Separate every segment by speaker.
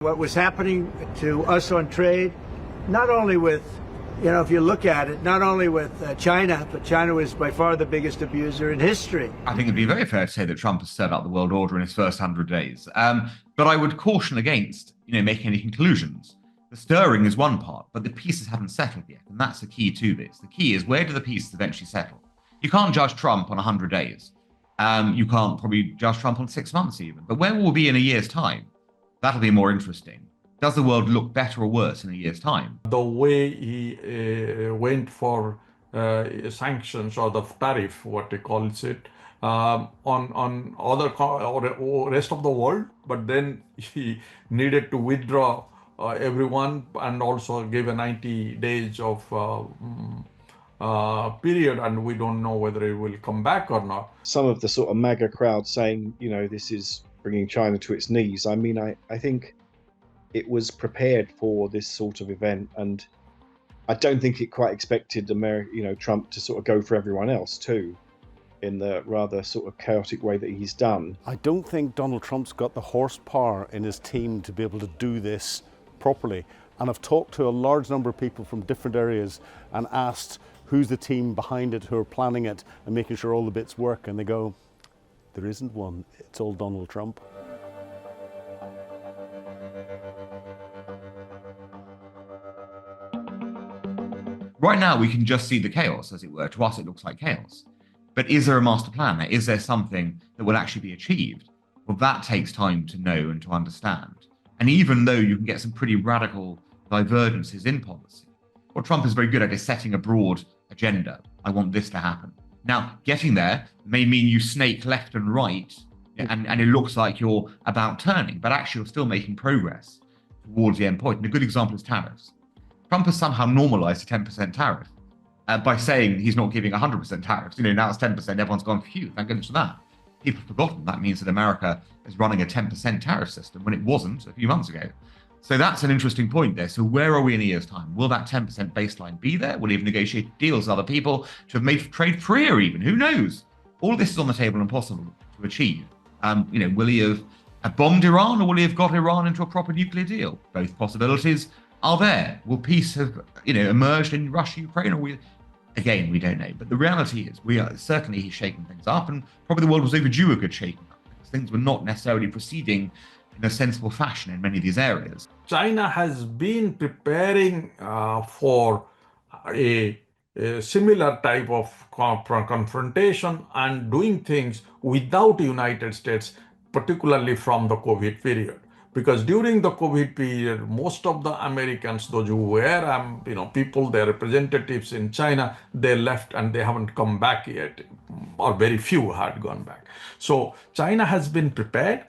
Speaker 1: What was happening to us on trade, not only with, if you look at it, not only with China, but China was by far the biggest abuser in history.
Speaker 2: I think it'd be very fair to say that Trump has stirred up the world order in his first 100 days. But I would caution against, making any conclusions. The stirring is one part, but the pieces haven't settled yet. And that's the key to this. The key is, where do the pieces eventually settle? You can't judge Trump on 100 days. You can't probably judge Trump on 6 months even. But where will we be in a year's time? That'll be more interesting. Does the world look better or worse in a year's time?
Speaker 3: The way he went for sanctions or the tariff, what he calls it, on other or rest of the world, but then he needed to withdraw everyone and also give a 90 days of period, and we don't know whether it will come back or not.
Speaker 4: Some of the sort of MAGA crowd saying, this is bringing China to its knees. I mean, I think it was prepared for this sort of event, and I don't think it quite expected Trump to sort of go for everyone else too, in the rather sort of chaotic way that he's done.
Speaker 5: I don't think Donald Trump's got the horsepower in his team to be able to do this properly. And I've talked to a large number of people from different areas and asked who's the team behind it, who are planning it and making sure all the bits work, and they go, there isn't one, it's all Donald Trump.
Speaker 2: Right now, we can just see the chaos, as it were. To us, it looks like chaos. But is there a master plan there? Is there something that will actually be achieved? Well, that takes time to know and to understand. And even though you can get some pretty radical divergences in policy, what Trump is very good at is setting a broad agenda. I want this to happen. Now, getting there may mean you snake left and right, and it looks like you're about turning, but actually you're still making progress towards the end point. And a good example is tariffs. Trump has somehow normalized a 10% tariff by saying he's not giving 100% tariffs. Now it's 10%, everyone's gone, phew, thank goodness for that. People have forgotten that means that America is running a 10% tariff system when it wasn't a few months ago. So that's an interesting point there. So where are we in a year's time? Will that 10% baseline be there? Will he have negotiated deals with other people to have made trade freer even? Who knows? All of this is on the table and possible to achieve. Will he have bombed Iran, or will he have got Iran into a proper nuclear deal? Both possibilities are there. Will peace have emerged in Russia, Ukraine, or again, we don't know. But the reality is, certainly he's shaken things up, and probably the world was overdue a good shaking up, because things were not necessarily proceeding in a sensible fashion in many of these areas.
Speaker 3: China has been preparing for a similar type of confrontation and doing things without the United States, particularly from the COVID period. Because during the COVID period, most of the Americans, those who were, people, their representatives in China, they left and they haven't come back yet, or very few had gone back. So China has been prepared.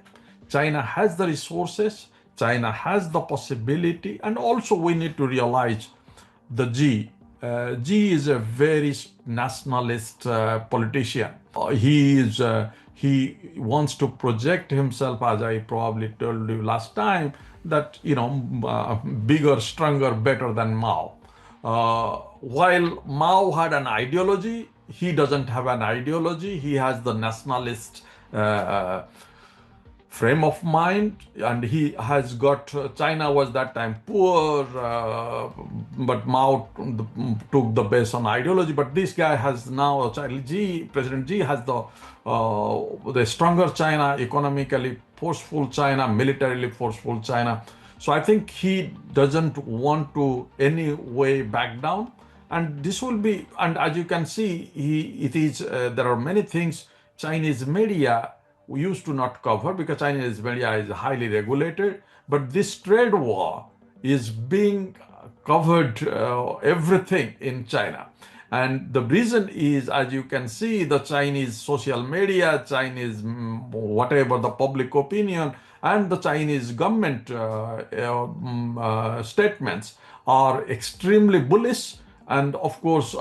Speaker 3: China has the resources. China has the possibility. And also we need to realize the Xi is a very nationalist politician. He wants to project himself, as I probably told you last time, that, bigger, stronger, better than Mao. While Mao had an ideology, he doesn't have an ideology. He has the nationalist frame of mind, and he has got, China was that time poor, but Mao took the base on ideology. But this guy has now, President Xi has the stronger China, economically forceful China, militarily forceful China. So I think he doesn't want to any way back down. And this will be, and as you can see, there are many things Chinese media we used to not cover, because Chinese media is highly regulated. But this trade war is being covered, everything in China. And the reason is, as you can see, the Chinese social media, Chinese whatever the public opinion, and the Chinese government statements are extremely bullish. And of course,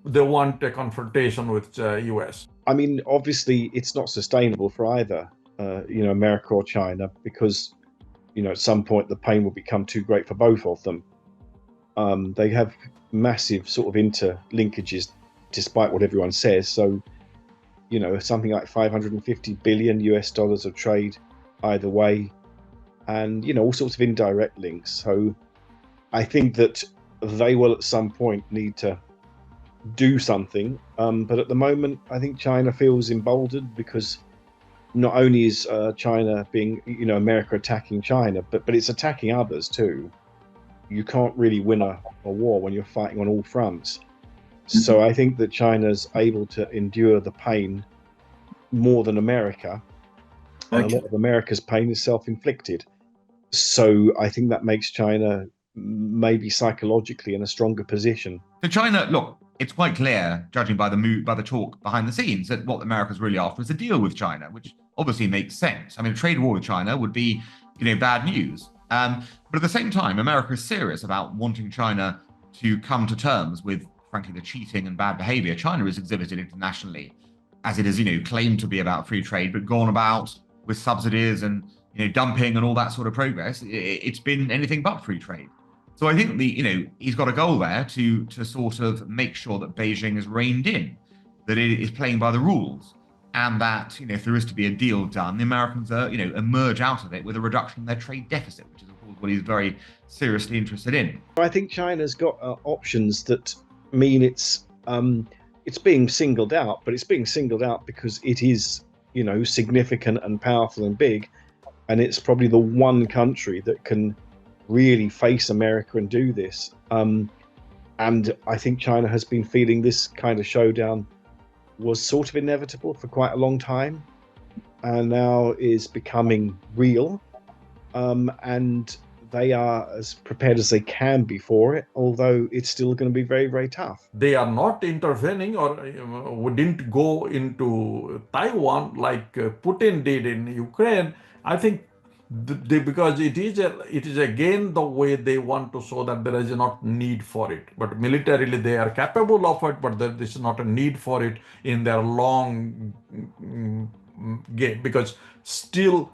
Speaker 3: they want a confrontation with US.
Speaker 4: I mean, obviously, it's not sustainable for either, America or China, because, at some point the pain will become too great for both of them. They have massive sort of interlinkages, despite what everyone says. So, something like 550 billion US dollars of trade either way. and all sorts of indirect links. So I think that they will at some point need to do something. But at the moment, I think China feels emboldened because not only is China being, America attacking China, but it's attacking others too. You can't really win a war when you're fighting on all fronts. So I think that China's able to endure the pain more than America. And a lot of America's pain is self-inflicted. So I think that makes China maybe psychologically in a stronger position.
Speaker 2: So China, look, it's quite clear, judging by the talk behind the scenes, that what America's really after is a deal with China, which obviously makes sense. I mean, a trade war with China would be, bad news. But at the same time, America is serious about wanting China to come to terms with, frankly, the cheating and bad behavior China has exhibited internationally, as it is, claimed to be about free trade, but gone about with subsidies and, dumping and all that sort of progress. It's been anything but free trade. So I think he's got a goal there to sort of make sure that Beijing is reined in, that it is playing by the rules, and that if there is to be a deal done, the Americans emerge out of it with a reduction in their trade deficit, which is of course what he's very seriously interested in.
Speaker 4: I think China's got options that mean it's being singled out, but it's being singled out because it is significant and powerful and big, and it's probably the one country that can really face America and do this. And I think China has been feeling this kind of showdown was sort of inevitable for quite a long time, and now is becoming real. And they are as prepared as they can be for it, although it's still going to be very, very tough.
Speaker 3: They are not intervening or didn't go into Taiwan like Putin did in Ukraine. I think because it is again the way they want to show that there is not need for it. But militarily they are capable of it, but there is not a need for it in their long game, because still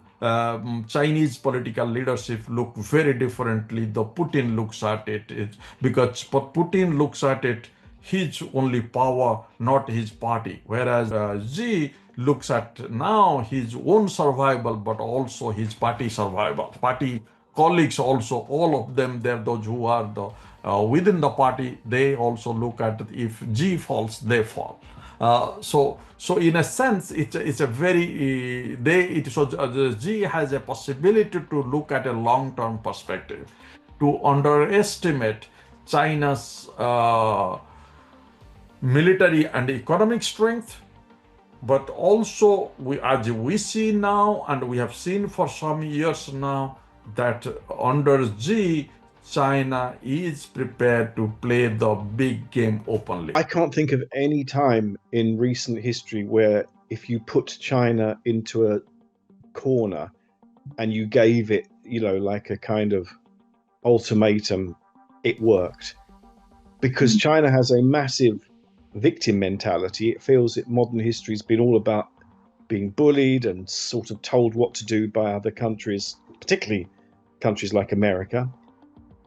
Speaker 3: Chinese political leadership look very differently. The Putin looks at it, because Putin looks at it his only power, not his party. Whereas Xi looks at now his own survival, but also his party survival. Party colleagues also, all of them, they're those who are within the party, they also look at if Xi falls, they fall. So in a sense, it's a very Xi has a possibility to look at a long-term perspective. To underestimate China's military and economic strength, but also as we see now, and we have seen for some years now, that under Xi, China is prepared to play the big game openly.
Speaker 4: I can't think of any time in recent history where if you put China into a corner and you gave it, like a kind of ultimatum, it worked. Because China has a massive victim mentality. It feels that modern history has been all about being bullied and sort of told what to do by other countries, particularly countries like America.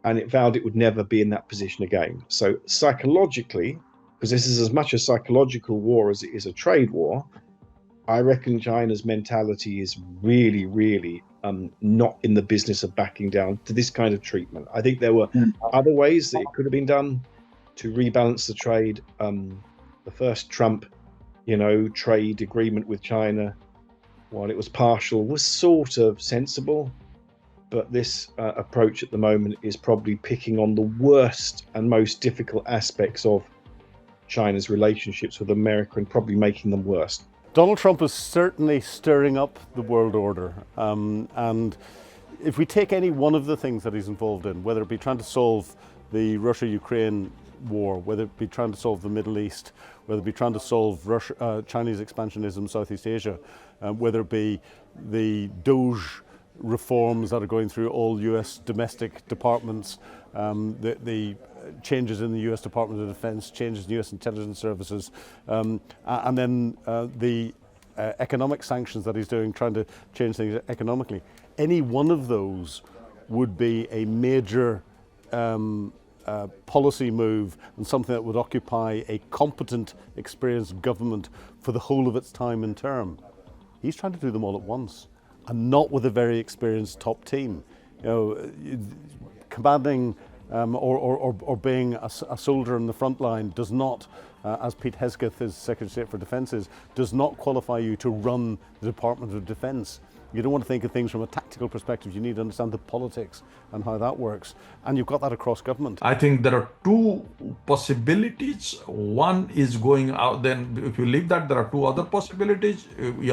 Speaker 4: And it vowed it would never be in that position again. So psychologically, because this is as much a psychological war as it is a trade war, I reckon China's mentality is really, really not in the business of backing down to this kind of treatment. I think there were other ways that it could have been done to rebalance the trade. The first Trump, trade agreement with China, while it was partial, was sort of sensible. But this approach at the moment is probably picking on the worst and most difficult aspects of China's relationships with America and probably making them worse.
Speaker 5: Donald Trump is certainly stirring up the world order. And if we take any one of the things that he's involved in, whether it be trying to solve the Russia-Ukraine war, whether it be trying to solve the Middle East, whether it be trying to solve Chinese expansionism in Southeast Asia, whether it be the DOGE reforms that are going through all US domestic departments, the changes in the US Department of Defense, changes in US intelligence services, and then the economic sanctions that he's doing, trying to change things economically. Any one of those would be a major policy move and something that would occupy a competent, experienced government for the whole of its time and term. He's trying to do them all at once. and not with a very experienced top team. Commanding or being a soldier in the front line does not, as Pete Hegseth, as Secretary of State for Defence is, does not qualify you to run the Department of Defence. You don't want to think of things from a tactical perspective. You need to understand the politics and how that works. And you've got that across government.
Speaker 3: I think there are two possibilities. One is going out, then if you leave that, there are two other possibilities.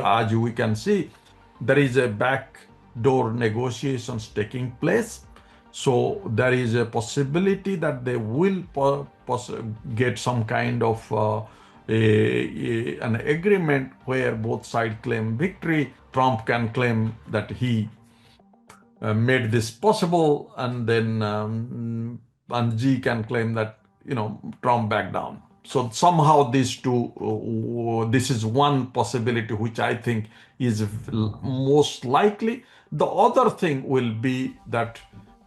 Speaker 3: As we can see, there is a backdoor negotiations taking place. So there is a possibility that they will get some kind of an agreement where both sides claim victory. Trump can claim that he made this possible, and then and Xi can claim that Trump backed down. So somehow these two, this is one possibility which I think is most likely. The other thing will be that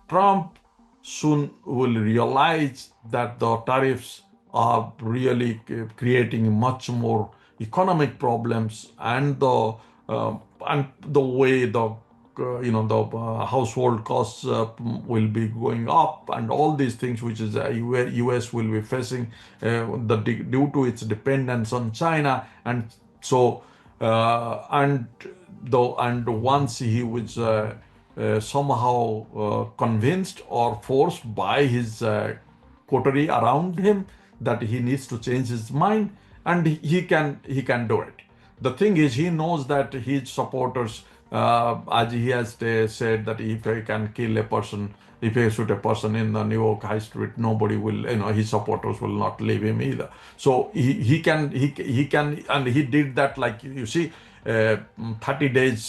Speaker 3: Trump soon will realize that the tariffs are really creating much more economic problems, and the way the household costs will be going up, and all these things which is U.S. will be facing due to its dependence on China, and so and once he was somehow convinced or forced by his coterie around him that he needs to change his mind, and he can do it. The thing is, he knows that his supporters, as he has said, that if he can kill a person, if he shoot a person in the New York High Street, nobody will, his supporters will not leave him either. So he can, and he did that, like you see, 30 days,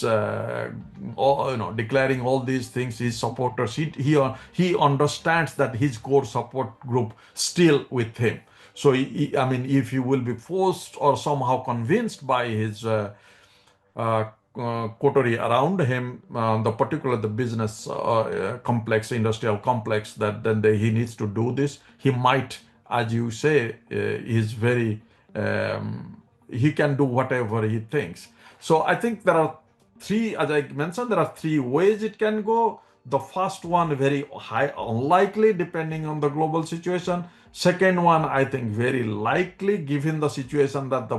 Speaker 3: declaring all these things. His supporters, he understands that his core support group still with him. So if he will be forced or somehow convinced by his coterie around him, the business complex, industrial complex, that then he needs to do this, he might, as you say, is very, he can do whatever he thinks. So I think there are three, as I mentioned, there are three ways it can go. The first one, very high unlikely depending on the global situation. Second one, I think very likely given the situation that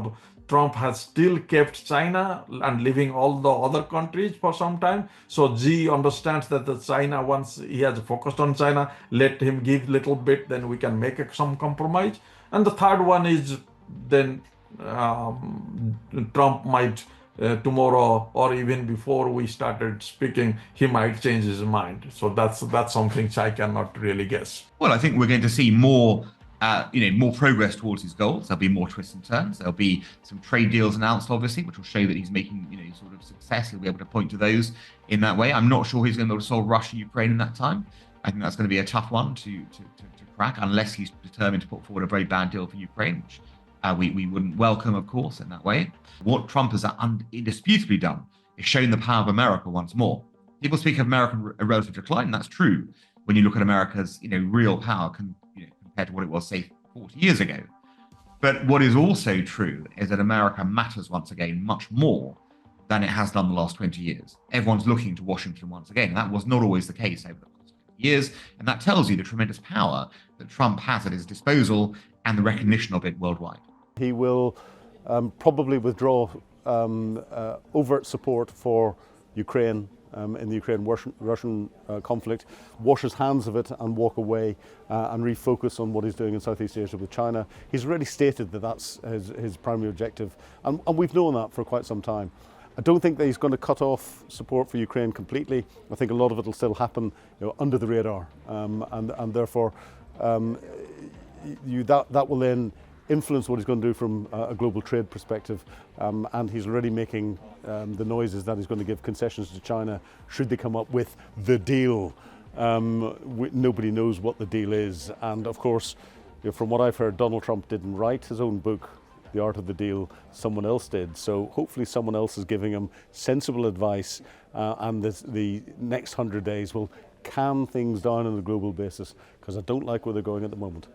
Speaker 3: Trump has still kept China and leaving all the other countries for some time. So Xi understands that the China, once he has focused on China, let him give little bit, then we can make some compromise. And the third one is then Trump might tomorrow, or even before we started speaking, he might change his mind. So that's something I cannot really guess.
Speaker 2: Well, I think we're going to see more progress towards his goals. There'll be more twists and turns. There'll be some trade deals announced, obviously, which will show that he's making, sort of success. He'll be able to point to those in that way. I'm not sure he's going to be able to solve Russia, Ukraine in that time. I think that's going to be a tough one to crack, unless he's determined to put forward a very bad deal for Ukraine, which we wouldn't welcome, of course, in that way. What Trump has indisputably done is shown the power of America once more. People speak of American relative decline, and that's true when you look at America's real power compared to what it was, say, 40 years ago. But what is also true is that America matters once again much more than it has done the last 20 years. Everyone's looking to Washington once again, and that was not always the case over the past 20 years, and that tells you the tremendous power that Trump has at his disposal and the recognition of it worldwide.
Speaker 5: He will probably withdraw overt support for Ukraine in the Ukraine-Russian conflict, wash his hands of it and walk away and refocus on what he's doing in Southeast Asia with China. He's already stated that that's his primary objective, and we've known that for quite some time. I don't think that he's going to cut off support for Ukraine completely. I think a lot of it will still happen under the radar, and therefore that will then influence what he's going to do from a global trade perspective, and he's already making the noises that he's going to give concessions to China should they come up with the deal. Nobody knows what the deal is, and of course, from what I've heard, Donald Trump didn't write his own book, The Art of the Deal. Someone else did, so hopefully someone else is giving him sensible advice, and the next 100 days will calm things down on a global basis, because I don't like where they're going at the moment.